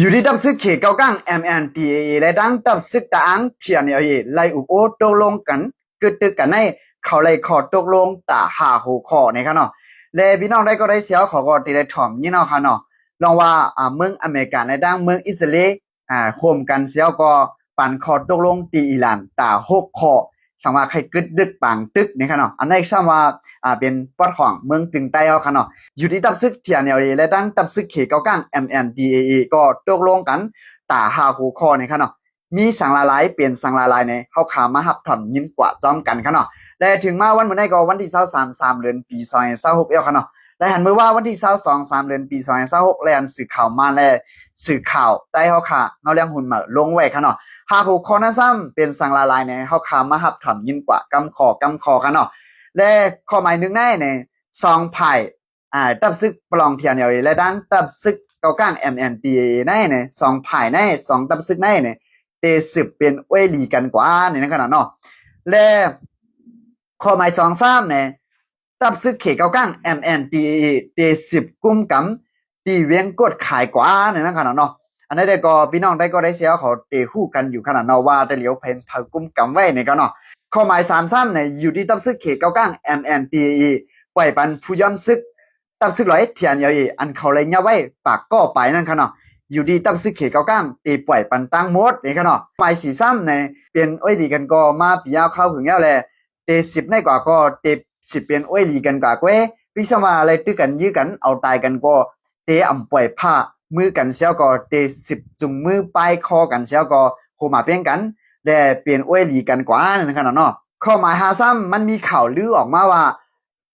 อยู่ที่ตับซึกเขเก้ากัง MNDAA และดังตับซึกตาอังเทียนเอไล่อุโอตกลงกันกึดตึกกันในเขาไล่ขอตกลงตาหาหูคอในค่ะเนาะและพี่น้องได้ก็ได้เสียวขอก็ตีได้ถ่อมนี่เนาะค่ะเนาะลองว่าเมืองอเมริกันและดังเมืองอิสราเอลโฮมกันเสียวก็ปันขอตกลงตีอิหร่านตาหกคอสังว่าใครกึดดึกปังตึกนี่ค่ะเนาะอันนี้ซ้ำว่าเป็นปอดของเมืองจึงใต้เอาค่ะเนาะอยู่ที่ตับซึกเทียนเอและดังตับซึกเขเก้ากัง MNDAA ก็ตกลงกันตาหาหูคอนี่ค่ะเนาะมีสังลาลายเปลี่ยนสังลาลายในเฮาขามาหับถ่อมยินกว่าจอมกันค่ะเนาะและถึงมาวันมื้อนี้ก็วันที่23เดือนปี2026เอ้าค่ะเนาะและหันมือว่าวันที่22 3เดือนปี2026และอันสื่อข่าวมาและสื่อข่าวใต้เฮาขาเนาะเรื่องหุ่นมาลงไว้ค่ะเนาะหาหูคอนั้นซ้ำเป็นสังลาลายในเฮาขามาหับถ่อมยินกว่ากำคอค่ะเนาะและข้อหมายหนึ่งในซองไผ่ตับซึกปลองเทียนเอและดังตับซึกเกาก้าง MNDAA ในสองไผ่ในสองตับซึกในเตสืบเป็นอ้วยหลีกันกว่าในขนาดเนาะและข้อหมาย23ตับซึกเขเกาก้าง MNDAA เตสืบกุ้มกำตีเวียงกดขายกว่าในขนาดเนาะอันนี้ได้ก็พี่น้องได้ก็ได้เสียเขาเตคู่กันอยู่ขนาดเนาะว่าได้เหลียวเพนเผากุ้มกำไว้ในก็เนาะข้อหมาย33อยู่ที่ตับซึกเขเกาก้าง MNDAA ปล่อยปันผู้ย่อมซึกตับซึกร้อยเทียนอันเขาเลยเงาไว้ปากก็ไปนั่นค่ะเนาะอยู่ดีตับซึกเขเก้าก้างตีปล่อยปันตั้งมดนี่ค่ะเนาะหมาย43เปลี่ยนอ้อยดีกันก็มาปียาวเข้าถึงแล้วแหละเต10ในกว่าก็เต10เป็นอ้อยดีกันกว่าเว้พี่สมาอะไรตื้อกันยื้อกันเอาตายกันก็เตอ่ำปล่อยผ้ามือกันเสียวก็เต10จุงมือป้ายคอกันเสียวก็โคมาเพียงกันแต่เปลี่ยนอ้อยดีกันกว่านั่นค่ะเนาะข้อหมาย53มันมีข่าวลือออกมาว่า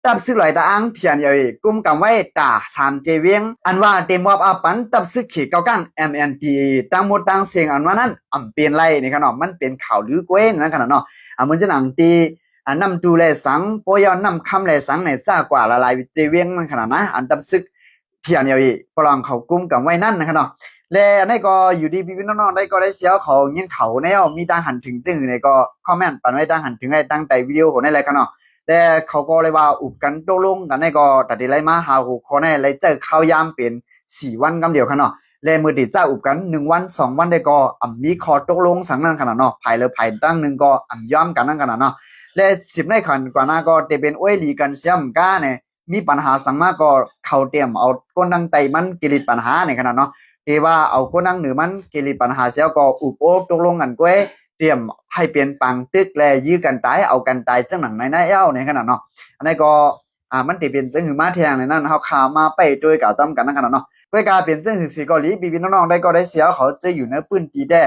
ตับซึกไหลตาอังเทียนกุมกำไว้ตา3เจเวียงอันว่าเต็มวอบอาปันตับซึกเขเก้ากัง MNT ตั้งหมดตั้งเสียงอันว่านั้นเปลี่ยนไรนี่ครับเนาะมันเป็นข่าวลือเว้นนั่นขนาดเนาะมันจะหนังตีนำจูแลสังปอยอนำคำแลสังในซ่ากว่าละลายเจเวียงนั่นขนาดนะอันตับซึกเทียนปลองเขากุมกำไว้นั่นนะครับเนาะและอันนี้ก็อยู่ดีพี่น้องๆได้ก็ได้เสียวเขายิงเขาแนวมีตั้งหันถึงซึ่งในก็คอมเมนต์ปันไว้ตั้งหันถึงให้ตั้งใจวิดีโอของในอะไรกันเนาะแต่เขาก็เลยว่าอุบกันตกลงกันในก็ตัดได้ไล่มาหาหูคนในไล่เจอข้าวยามเป็น4 วันกำเดียวค่ะเนาะและมือติดจ้าอุบกัน1 วัน 2 วันได้ก็มีขอตกลงสังนั้นขนาดเนาะภายเลยภายตั้งหนึ่งก็ย้อมกันนั่นขนาดเนาะและ10ในขันกว่านาก็จะเป็นอ้วยหลีกันเสียมก้าเนี่ยมีปัญหาสังมาก็เขาเตรียมเอาก้นดังไตมันกิริปัญหาในขนาดเนาะที่ว่าเอาก้นดังเหนือมันกิริปัญหาเสียก็อุบโอบตกลงกันก้วยเตรียมให้เปลี่ยนปังตึกแลยื้อกันตายเอากันตายซึ่งหนังในเอ้าในขนาดเนาะอันนี้ก็มันติเป็นซึ่งหือมาแทงในนั้นเขาขามาไปด้วยกับจำกันนั่นขนาดเนาะด้วยการเปลี่ยนซึ่งหือสีเกาหลีบีน้องๆได้ก็ได้เสียเขาจะอยู่ในปืนตีได้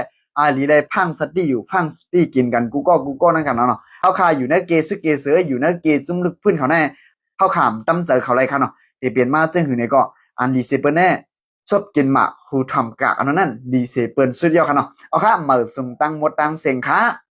หลีได้พังสตีอยู่พังสตีกินกันกูก็นั่นขนาดเนาะเขาขาอยู่ในเกซึเกเสืออยู่ในเกจุ่มลึกพื้นเขาแน่เขาขามตั้มเจอเขาไรครับเนาะเปลี่ยนมาซึ่งหือในก็ดีเซเปิลแน่ชอบกินหมากหูทำกากอันนั้นดีเซเปิลสุดยอดครับเนาะเอาค่ะมาส่งตั้งหมดตั้งเสียงค่ะ